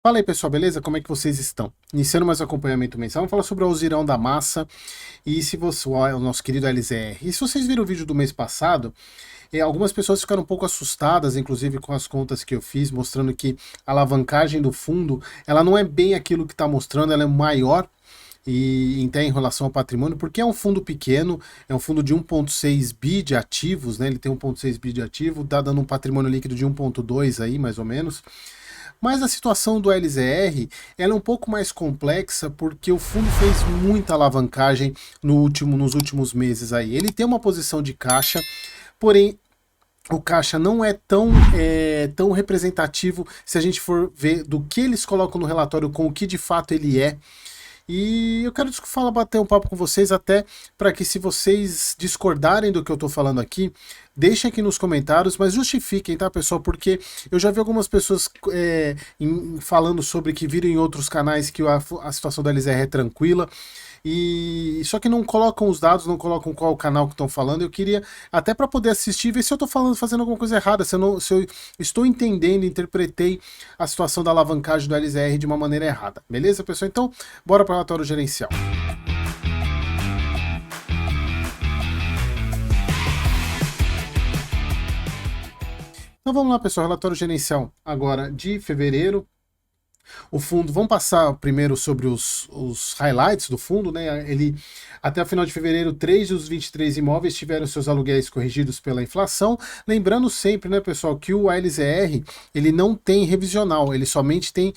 Fala aí pessoal, beleza? Como é que vocês estão? Iniciando mais um acompanhamento mensal, vamos falar sobre o Alzirão da Massa e se você, o nosso querido LZR. E se vocês viram o vídeo do mês passado, algumas pessoas ficaram um pouco assustadas, inclusive com as contas que eu fiz, mostrando que a alavancagem do fundo, ela não é bem aquilo que está mostrando, ela é maior e até em relação ao patrimônio, porque é um fundo pequeno, é um fundo de 1,6 bi de ativos, né? Ele tem 1,6 bi de ativo, tá dando um patrimônio líquido de 1,2 aí, mais ou menos. Mas a situação do LZR ela é um pouco mais complexa porque o fundo fez muita alavancagem nos últimos meses aí. Ele tem uma posição de caixa, porém o caixa não é tão representativo se a gente for ver do que eles colocam no relatório com o que de fato ele é. E eu quero falar, bater um papo com vocês até para que se vocês discordarem do que eu estou falando aqui, deixem aqui nos comentários, mas justifiquem, tá, pessoal? Porque eu já vi algumas pessoas falando sobre que viram em outros canais que a situação da LZR é tranquila. E só que não colocam os dados, não colocam qual o canal que estão falando. Eu queria até para poder assistir e ver se eu estou fazendo alguma coisa errada, se eu estou entendendo, interpretei a situação da alavancagem do LZR de uma maneira errada. Beleza, pessoal? Então, bora para o relatório gerencial. Então vamos lá, pessoal, relatório gerencial agora de fevereiro. O fundo, vamos passar primeiro sobre os highlights do fundo, né? Ele, até o final de fevereiro, 3 dos 23 imóveis tiveram seus aluguéis corrigidos pela inflação. Lembrando sempre, né, pessoal, que o ALZR, ele não tem revisional, ele somente tem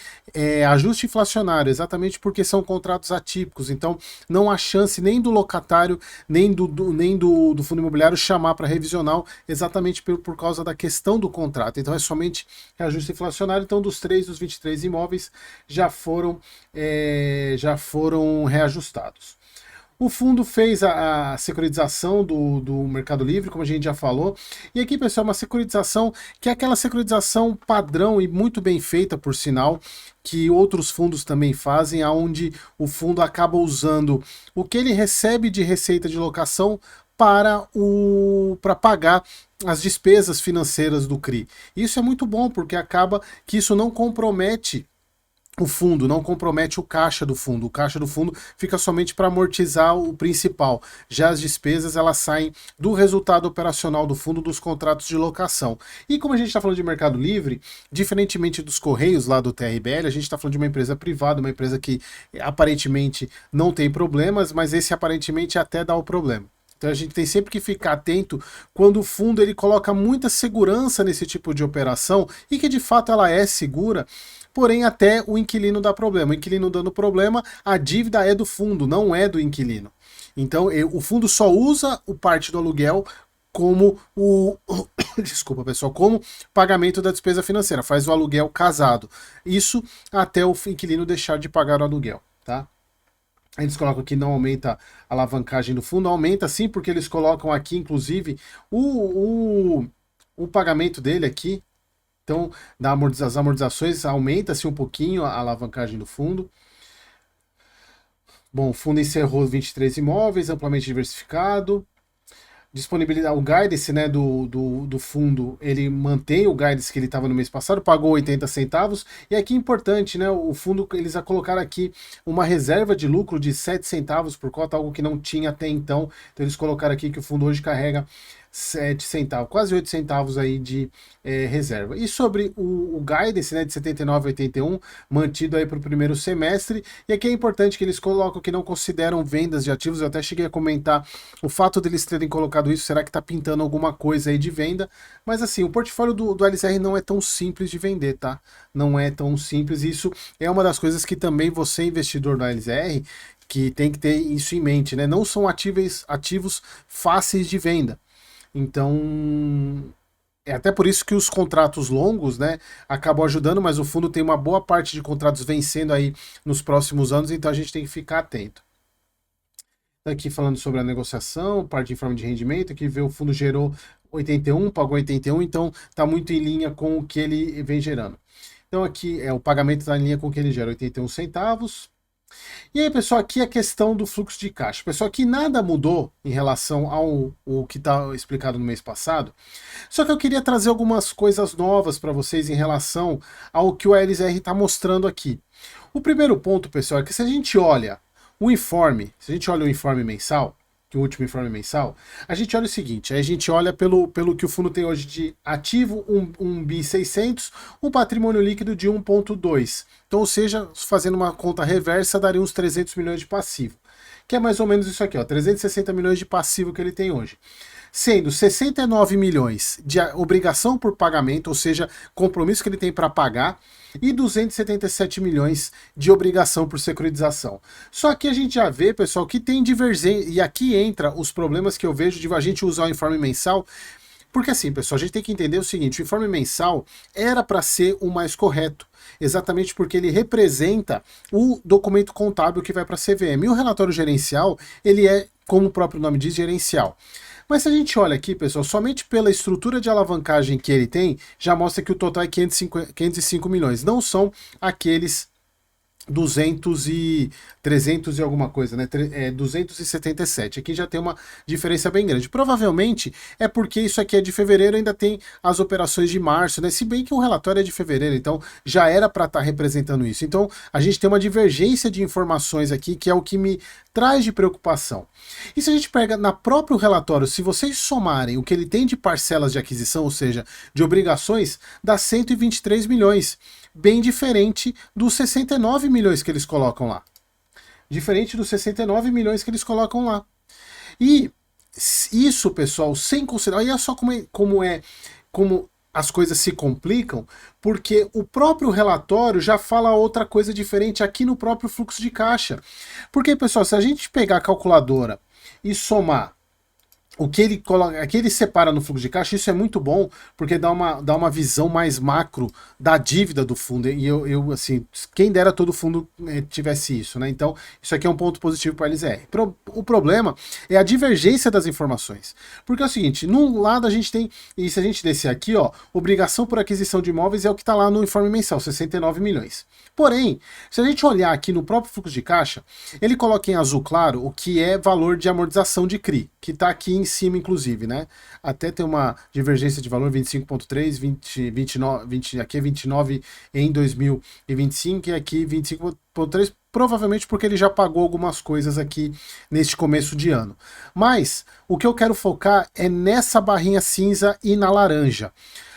ajuste inflacionário, exatamente porque são contratos atípicos. Então, não há chance nem do locatário, nem do fundo imobiliário chamar para revisional, exatamente por causa da questão do contrato. Então, é somente ajuste inflacionário. Então, dos 3 dos 23 imóveis, já foram reajustados. O fundo fez a securitização do Mercado Livre, como a gente já falou. E aqui, pessoal, uma securitização que é aquela securitização padrão e muito bem feita, por sinal, que outros fundos também fazem, onde o fundo acaba usando o que ele recebe de receita de locação para pagar as despesas financeiras do CRI. Isso é muito bom, porque acaba que isso não compromete o fundo, não compromete o caixa do fundo. O caixa do fundo fica somente para amortizar o principal. Já as despesas, elas saem do resultado operacional do fundo, dos contratos de locação. E como a gente está falando de Mercado Livre, diferentemente dos Correios lá do TRBL, a gente está falando de uma empresa privada, uma empresa que aparentemente não tem problemas, mas esse aparentemente até dá o problema. Então a gente tem sempre que ficar atento quando o fundo ele coloca muita segurança nesse tipo de operação e que de fato ela é segura, porém até o inquilino dá problema. O inquilino dando problema, a dívida é do fundo, não é do inquilino. Então o fundo só usa o parte do aluguel como desculpa, pessoal, como pagamento da despesa financeira, faz o aluguel casado. Isso até o inquilino deixar de pagar o aluguel, tá? Eles colocam que não aumenta a alavancagem do fundo, aumenta sim, porque eles colocam aqui, inclusive, o pagamento dele aqui. Então, as amortizações aumenta-se um pouquinho a alavancagem do fundo. Bom, o fundo encerrou 23 imóveis, amplamente diversificado. Disponibilidade, o guidance, né, do fundo, ele mantém o guidance que ele estava no mês passado, pagou 80 centavos, e aqui é importante, né, o fundo, eles colocaram aqui uma reserva de lucro de 7 centavos por cota, algo que não tinha até então eles colocaram aqui que o fundo hoje carrega 7 centavos, quase 8 centavos aí de reserva. E sobre o guidance, né, de 79 a 81, mantido aí para o primeiro semestre, e aqui é importante que eles colocam que não consideram vendas de ativos, eu até cheguei a comentar o fato deles terem colocado isso, será que está pintando alguma coisa aí de venda? Mas assim, o portfólio do LZR não é tão simples de vender, tá? Não é tão simples, isso é uma das coisas que também você, investidor do LZR, que tem que ter isso em mente, né? Não são ativos fáceis de venda. Então, é até por isso que os contratos longos, né, acabam ajudando, mas o fundo tem uma boa parte de contratos vencendo aí nos próximos anos, então a gente tem que ficar atento. Aqui falando sobre a negociação, parte de informe de rendimento, aqui vê o fundo gerou 81, pagou 81, então está muito em linha com o que ele vem gerando. Então aqui o pagamento está em linha com o que ele gera, 81 centavos. E aí, pessoal, aqui a questão do fluxo de caixa. Pessoal, aqui nada mudou em relação ao que está explicado no mês passado, só que eu queria trazer algumas coisas novas para vocês em relação ao que o LZR está mostrando aqui. O primeiro ponto, pessoal, é que se a gente olha o informe, se a gente olha o informe mensal, que é o último informe mensal, a gente olha o seguinte, a gente olha pelo que o fundo tem hoje de ativo, um bi 600, um patrimônio líquido de 1,2. Então, ou seja, fazendo uma conta reversa, daria uns 300 milhões de passivo. Que é mais ou menos isso aqui, ó, 360 milhões de passivo que ele tem hoje. Sendo 69 milhões de obrigação por pagamento, ou seja, compromisso que ele tem para pagar, e 277 milhões de obrigação por securitização. Só que a gente já vê, pessoal, que tem divergência, e aqui entra os problemas que eu vejo de a gente usar o informe mensal, porque assim, pessoal, a gente tem que entender o seguinte, o informe mensal era para ser o mais correto, exatamente porque ele representa o documento contábil que vai para a CVM. E o relatório gerencial, ele é, como o próprio nome diz, gerencial. Mas se a gente olha aqui, pessoal, somente pela estrutura de alavancagem que ele tem, já mostra que o total é 505 milhões. Não são aqueles 300 e alguma coisa, né? 277. Aqui já tem uma diferença bem grande. Provavelmente é porque isso aqui é de fevereiro, ainda tem as operações de março, né? Se bem que o relatório é de fevereiro, então já era para estar representando isso. Então a gente tem uma divergência de informações aqui, que é o que me traz de preocupação. E se a gente pega na próprio relatório, se vocês somarem o que ele tem de parcelas de aquisição, ou seja, de obrigações, dá 123 milhões. Bem diferente dos 69 milhões que eles colocam lá. Diferente dos 69 milhões que eles colocam lá. E isso, pessoal, sem considerar... Olha só como as coisas se complicam, porque o próprio relatório já fala outra coisa diferente aqui no próprio fluxo de caixa. Porque, pessoal, se a gente pegar a calculadora e somar o que ele coloca, aqui ele separa no fluxo de caixa, isso é muito bom, porque dá uma visão mais macro da dívida do fundo, e eu assim, quem dera todo fundo tivesse isso, né? Então, isso aqui é um ponto positivo para a LZR. O problema é a divergência das informações, porque é o seguinte, num lado a gente tem, e se a gente descer aqui, ó, obrigação por aquisição de imóveis é o que está lá no informe mensal, 69 milhões. Porém, se a gente olhar aqui no próprio fluxo de caixa, ele coloca em azul claro o que é valor de amortização de CRI, que está aqui em cima, inclusive, né? Até tem uma divergência de valor 25,3, 29, aqui é 29 em 2025 e aqui 25,3, provavelmente porque ele já pagou algumas coisas aqui neste começo de ano. Mas o que eu quero focar é nessa barrinha cinza e na laranja.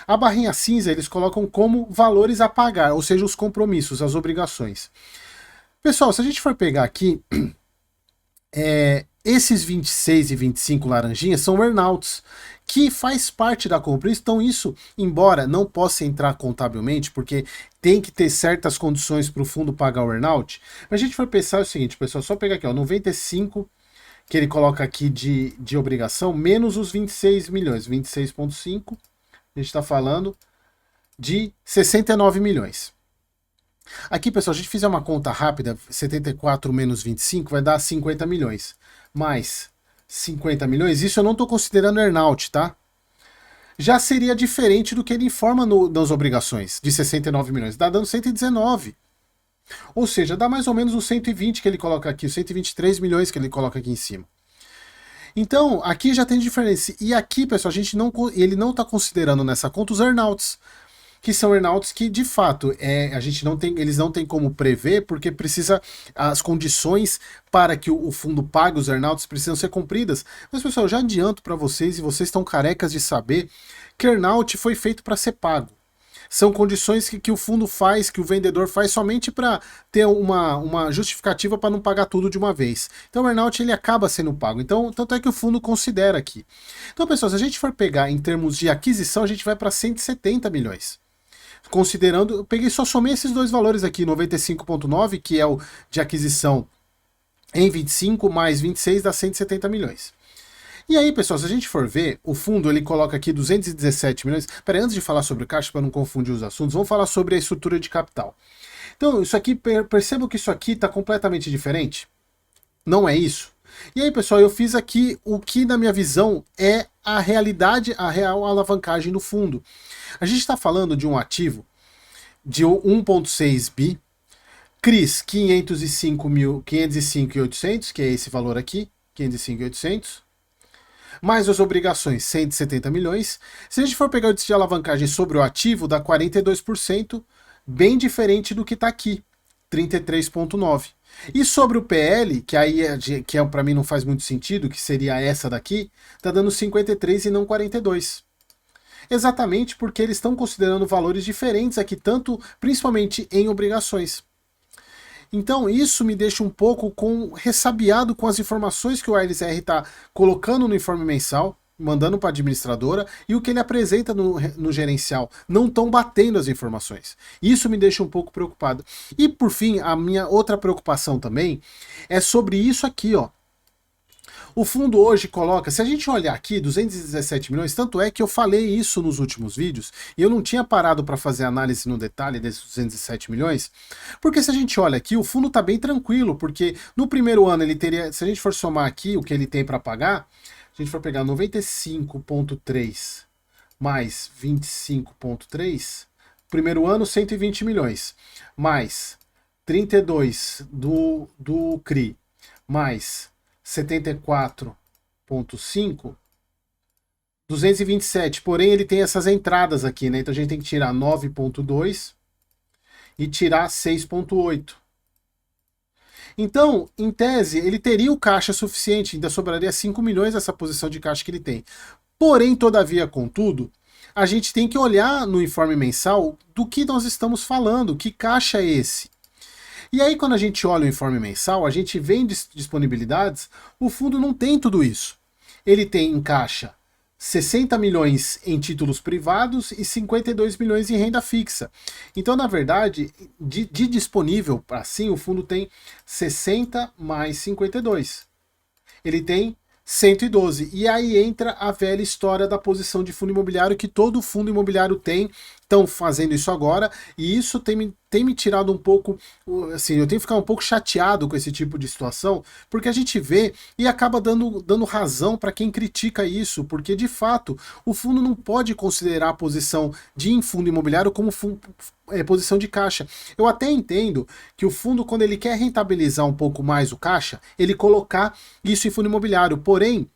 A barrinha cinza eles colocam como valores a pagar, ou seja, os compromissos, as obrigações. Pessoal, se a gente for pegar aqui, esses 26 e 25 laranjinhas são earnouts, que faz parte da compra. Então isso, embora não possa entrar contabilmente, porque tem que ter certas condições para o fundo pagar o earnout, mas a gente for pensar o seguinte, pessoal, só pegar aqui, ó, 95 que ele coloca aqui de obrigação, menos os 26 milhões, 26,5, a gente está falando de 69 milhões. Aqui, pessoal, se a gente fizer uma conta rápida, 74 menos 25 vai dar 50 milhões. Mais 50 milhões, isso eu não estou considerando earnout, tá? Já seria diferente do que ele informa nas obrigações, de 69 milhões. Dá dando 119. Ou seja, dá mais ou menos os 120 que ele coloca aqui, os 123 milhões que ele coloca aqui em cima. Então, aqui já tem diferença. E aqui, pessoal, ele não está considerando nessa conta os earnouts, que são earnouts que, de fato, eles não têm como prever, porque as condições para que o fundo pague os earnouts precisam ser cumpridas. Mas, pessoal, eu já adianto para vocês, e vocês estão carecas de saber, que earnout foi feito para ser pago. São condições que o fundo faz, que o vendedor faz somente para ter uma justificativa para não pagar tudo de uma vez. Então o earnout ele acaba sendo pago. Então, tanto é que o fundo considera aqui. Então, pessoal, se a gente for pegar em termos de aquisição, a gente vai para 170 milhões. Considerando, eu somei esses dois valores aqui, 95,9, que é o de aquisição em 25, mais 26 dá 170 milhões. E aí, pessoal, se a gente for ver, o fundo ele coloca aqui 217 milhões. Peraí, antes de falar sobre o caixa, para não confundir os assuntos, vamos falar sobre a estrutura de capital. Então, isso aqui, percebam que isso aqui está completamente diferente? Não é isso? E aí, pessoal, eu fiz aqui o que, na minha visão, é a realidade, a real alavancagem do fundo. A gente está falando de um ativo de 1,6 bi, CRIs, 505.800, que é esse valor aqui, 505.800. Mais as obrigações, 170 milhões. Se a gente for pegar o índice de alavancagem sobre o ativo, dá 42%, bem diferente do que está aqui, 33,9%. E sobre o PL, que aí para mim não faz muito sentido, que seria essa daqui, está dando 53 e não 42. Exatamente porque eles estão considerando valores diferentes aqui, tanto principalmente em obrigações. Então isso me deixa um pouco ressabiado com as informações que o ALSR está colocando no informe mensal, mandando para a administradora, e o que ele apresenta no gerencial. Não estão batendo as informações. Isso me deixa um pouco preocupado. E por fim, a minha outra preocupação também é sobre isso aqui, ó. O fundo hoje coloca, se a gente olhar aqui, 217 milhões, tanto é que eu falei isso nos últimos vídeos, e eu não tinha parado para fazer análise no detalhe desses 217 milhões, porque se a gente olha aqui, o fundo está bem tranquilo, porque no primeiro ano ele teria, se a gente for somar aqui o que ele tem para pagar, se a gente for pegar 95,3 mais 25,3, primeiro ano 120 milhões, mais 32 do CRI, mais 74,5, 227, porém ele tem essas entradas aqui, né? Então a gente tem que tirar 9,2 e tirar 6,8. Então, em tese, ele teria o caixa suficiente, ainda sobraria 5 milhões essa posição de caixa que ele tem. Porém, todavia, contudo, a gente tem que olhar no informe mensal do que nós estamos falando, que caixa é esse? E aí, quando a gente olha o informe mensal, a gente vê em disponibilidades, o fundo não tem tudo isso. Ele tem em caixa 60 milhões em títulos privados e 52 milhões em renda fixa. Então, na verdade, de disponível, assim, o fundo tem 60 mais 52. Ele tem 112. E aí entra a velha história da posição de fundo imobiliário que todo fundo imobiliário tem. Estão fazendo isso agora, e isso tem me tirado um pouco, assim, eu tenho que ficar um pouco chateado com esse tipo de situação, porque a gente vê e acaba dando razão para quem critica isso, porque de fato o fundo não pode considerar a posição de fundo imobiliário como posição de caixa. Eu até entendo que o fundo, quando ele quer rentabilizar um pouco mais o caixa, ele colocar isso em fundo imobiliário, porém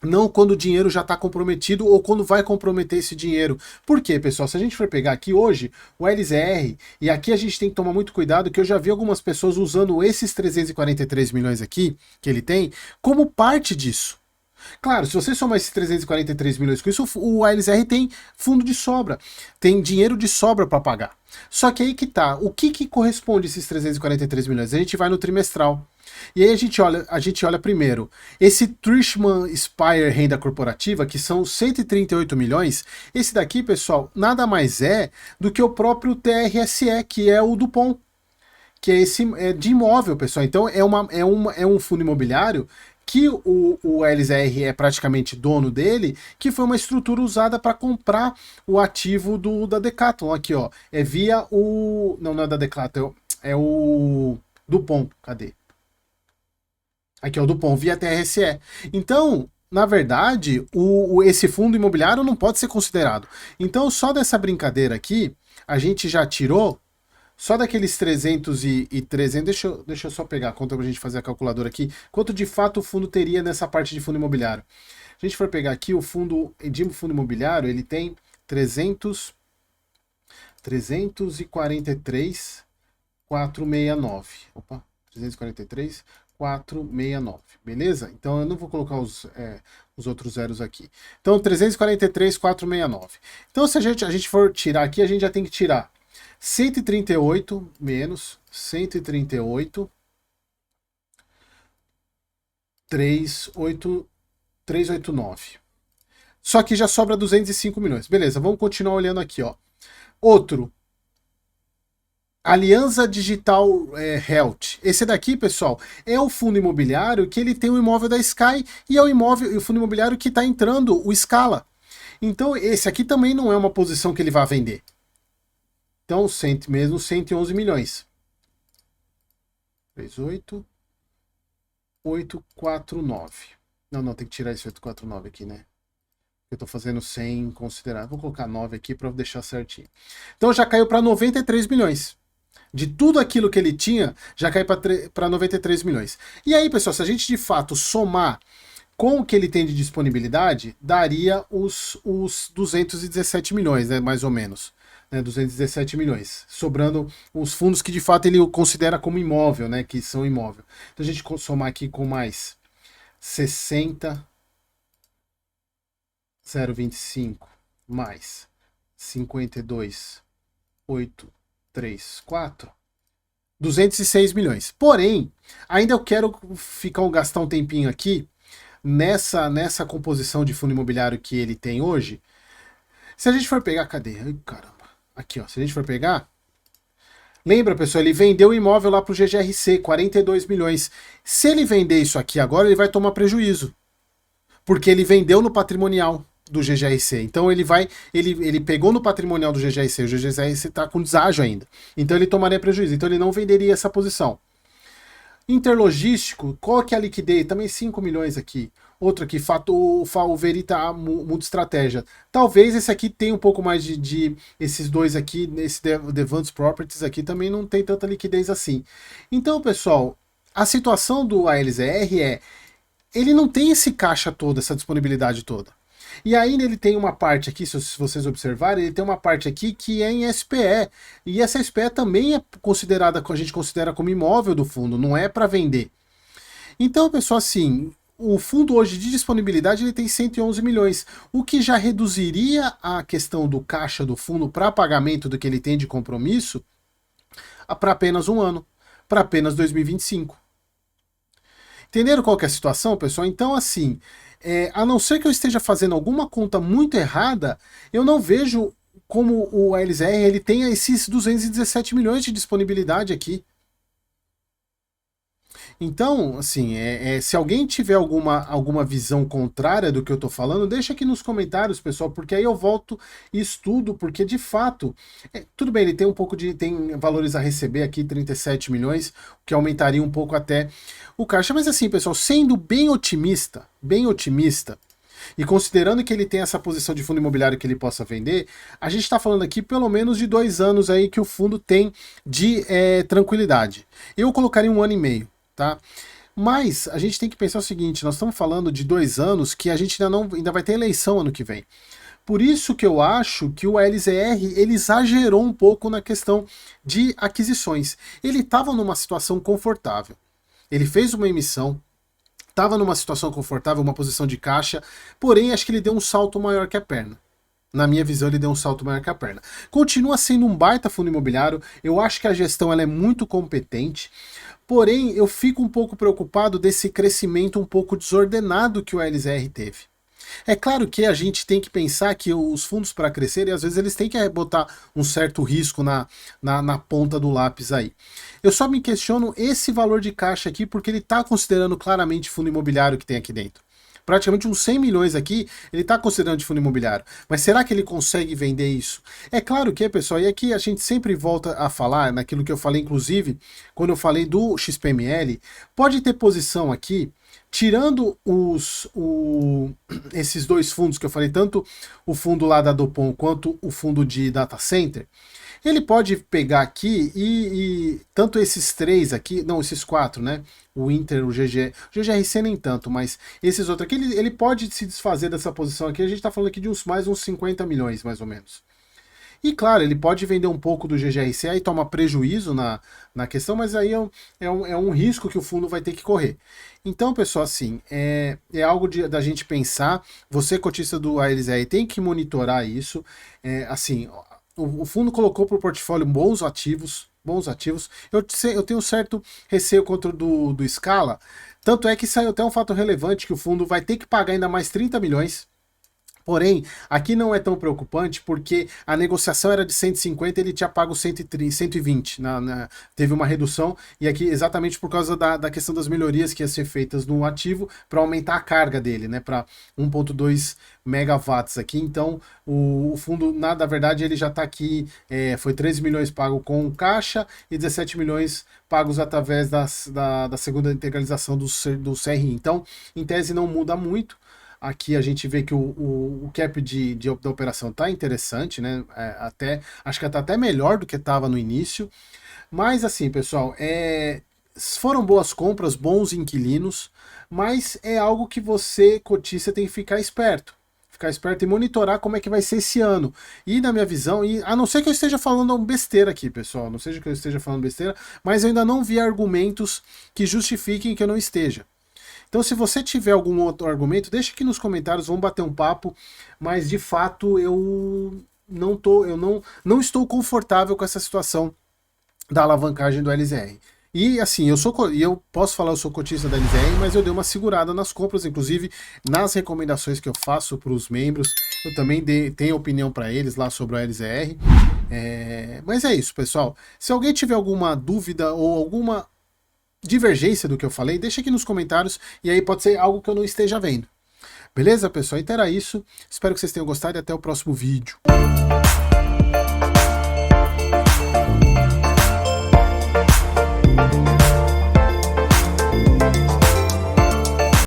não quando o dinheiro já está comprometido ou quando vai comprometer esse dinheiro. Por quê, pessoal? Se a gente for pegar aqui hoje, o LZR, e aqui a gente tem que tomar muito cuidado, que eu já vi algumas pessoas usando esses 343 milhões aqui, que ele tem, como parte disso. Claro, se você somar esses 343 milhões com isso, o ALSR tem fundo de sobra, tem dinheiro de sobra para pagar. Só que aí que tá, o que corresponde a esses 343 milhões? A gente vai no trimestral. E aí a gente olha primeiro, esse Trishman Spire Renda Corporativa, que são 138 milhões, esse daqui, pessoal, nada mais é do que o próprio TRSE, que é o Dupont, que é esse de imóvel, pessoal. Então é um fundo imobiliário que o LZR é praticamente dono dele, que foi uma estrutura usada para comprar o ativo da Decathlon. Aqui, ó, é via o... Não é da Decathlon, é o Dupont, cadê? Aqui é o Dupont, via TRSE. Então, na verdade, esse fundo imobiliário não pode ser considerado. Então, só dessa brincadeira aqui, a gente já tirou, só daqueles 300 e 300, deixa eu só pegar a conta pra gente fazer a calculadora aqui, quanto de fato o fundo teria nessa parte de fundo imobiliário. Se a gente for pegar aqui, o fundo imobiliário, ele tem 343,469. Opa, 343,469, beleza? Então eu não vou colocar os outros zeros aqui. Então 343,469. Então se a gente for tirar aqui, a gente já tem que tirar 138 menos 138, 389. Só que já sobra 205 milhões. Beleza, vamos continuar olhando aqui, ó. Outro, Aliança Digital Health. Esse daqui, pessoal, é o fundo imobiliário que ele tem o imóvel da Sky e é o fundo imobiliário que está entrando o Scala. Então esse aqui também não é uma posição que ele vai vender. Então, mesmo 111 milhões. 38,849. Não, tem que tirar esse 849 aqui, né? Eu tô fazendo sem considerar. Vou colocar 9 aqui para deixar certinho. Então já caiu para 93 milhões. De tudo aquilo que ele tinha, já cai para 93 milhões. E aí, pessoal, se a gente de fato somar com o que ele tem de disponibilidade, daria os 217 milhões, né, mais ou menos. Né, 217 milhões, sobrando os fundos que de fato ele considera como imóvel, né, que são imóvel. Então a gente somar aqui com mais 60, 0,25 mais 52, 8, 3, 4, 206 milhões. Porém, ainda eu quero gastar um tempinho aqui nessa composição de fundo imobiliário que ele tem hoje. Se a gente for pegar, cadê? Ai, caramba. Aqui, ó. Se a gente for pegar, lembra, pessoal, ele vendeu o imóvel lá pro GGRC, 42 milhões. Se ele vender isso aqui agora, ele vai tomar prejuízo. Porque ele vendeu no patrimonial do GGRC. Então ele pegou no patrimonial do GGRC, o GGRC está com deságio ainda. Então ele tomaria prejuízo. Então ele não venderia essa posição. Interlogístico, qual que é a liquidez? Também 5 milhões aqui. Outro aqui, o Verita Multi-Estratégia. Talvez esse aqui tenha um pouco mais de esses dois aqui, esse Devants Properties aqui também não tem tanta liquidez assim. Então, pessoal, a situação do ALZR ele não tem esse caixa todo, essa disponibilidade toda. E aí ele tem uma parte aqui, se vocês observarem, ele tem uma parte aqui que é em SPE. E essa SPE também é considerada, a gente considera como imóvel do fundo, não é para vender. Então, pessoal, assim, o fundo hoje de disponibilidade ele tem 111 milhões, o que já reduziria a questão do caixa do fundo para pagamento do que ele tem de compromisso para apenas um ano, para apenas 2025. Entenderam qual que é a situação, pessoal? Então, assim, a não ser que eu esteja fazendo alguma conta muito errada, eu não vejo como o ALZR ele tenha esses 217 milhões de disponibilidade aqui. Então, assim, se alguém tiver alguma visão contrária do que eu tô falando, deixa aqui nos comentários, pessoal, porque aí eu volto e estudo, porque de fato, tudo bem, ele tem tem valores a receber aqui, 37 milhões, que aumentaria um pouco até o caixa, mas assim, pessoal, sendo bem otimista, e considerando que ele tem essa posição de fundo imobiliário que ele possa vender, a gente está falando aqui pelo menos de 2 anos aí que o fundo tem de tranquilidade. Eu colocaria 1 ano e meio. Tá? Mas a gente tem que pensar o seguinte, nós estamos falando de 2 anos que a gente ainda vai ter eleição ano que vem. Por isso que eu acho que o ALZR ele exagerou um pouco na questão de aquisições. Ele estava numa situação confortável. Ele fez uma emissão, estava numa situação confortável, uma posição de caixa, porém acho que ele deu um salto maior que a perna. Na minha visão, ele deu um salto maior que a perna. Continua sendo um baita fundo imobiliário, eu acho que a gestão ela é muito competente, porém eu fico um pouco preocupado desse crescimento um pouco desordenado que o ALZR teve. É claro que a gente tem que pensar que os fundos para crescer, às vezes eles têm que botar um certo risco na ponta do lápis aí. Eu só me questiono esse valor de caixa aqui, porque ele está considerando claramente fundo imobiliário que tem aqui dentro. Praticamente uns 100 milhões aqui, ele está considerando de fundo imobiliário. Mas será que ele consegue vender isso? É claro que, pessoal, e aqui a gente sempre volta a falar, naquilo que eu falei, inclusive, quando eu falei do XPML, pode ter posição aqui, tirando esses dois fundos que eu falei, tanto o fundo lá da Dopon quanto o fundo de data center, ele pode pegar aqui e tanto esses 3 aqui, não, esses 4, né? O Inter, o GGRC nem tanto, mas esses outros aqui, ele pode se desfazer dessa posição aqui. A gente está falando aqui de mais uns 50 milhões, mais ou menos. E claro, ele pode vender um pouco do GGRC, aí toma prejuízo na questão, mas aí é um risco que o fundo vai ter que correr. Então, pessoal, assim, é algo da gente pensar. Você, cotista do ALZR, tem que monitorar isso. Assim, o fundo colocou para o portfólio bons ativos. Eu tenho um certo receio contra do Scala, tanto é que saiu até um fato relevante que o fundo vai ter que pagar ainda mais 30 milhões. Porém, aqui não é tão preocupante porque a negociação era de 150 e ele tinha pago 130, 120. Teve uma redução, e aqui exatamente por causa da questão das melhorias que iam ser feitas no ativo para aumentar a carga dele, né, para 1,2 megawatts aqui. Então, o fundo, na verdade, ele já está aqui, foi 13 milhões pago com caixa e 17 milhões pagos através da segunda integralização do CRI. Então, em tese, não muda muito. Aqui a gente vê que o cap da operação está interessante, né? Acho que está até melhor do que estava no início. Mas assim, pessoal, foram boas compras, bons inquilinos, mas é algo que você, cotista, tem que ficar esperto. Ficar esperto e monitorar como é que vai ser esse ano. E na minha visão, a não ser que eu esteja falando besteira aqui, pessoal, não seja que eu esteja falando besteira, mas eu ainda não vi argumentos que justifiquem que eu não esteja. Então, se você tiver algum outro argumento, deixa aqui nos comentários, vamos bater um papo, mas de fato eu não estou confortável com essa situação da alavancagem do LZR. E assim, eu posso falar, eu sou cotista da LZR, mas eu dei uma segurada nas compras, inclusive nas recomendações que eu faço para os membros, eu também tenho opinião para eles lá sobre o LZR. Mas é isso, pessoal. Se alguém tiver alguma dúvida ou alguma divergência do que eu falei, deixa aqui nos comentários, e aí pode ser algo que eu não esteja vendo. Beleza, pessoal? Então era isso. Espero que vocês tenham gostado e até o próximo vídeo.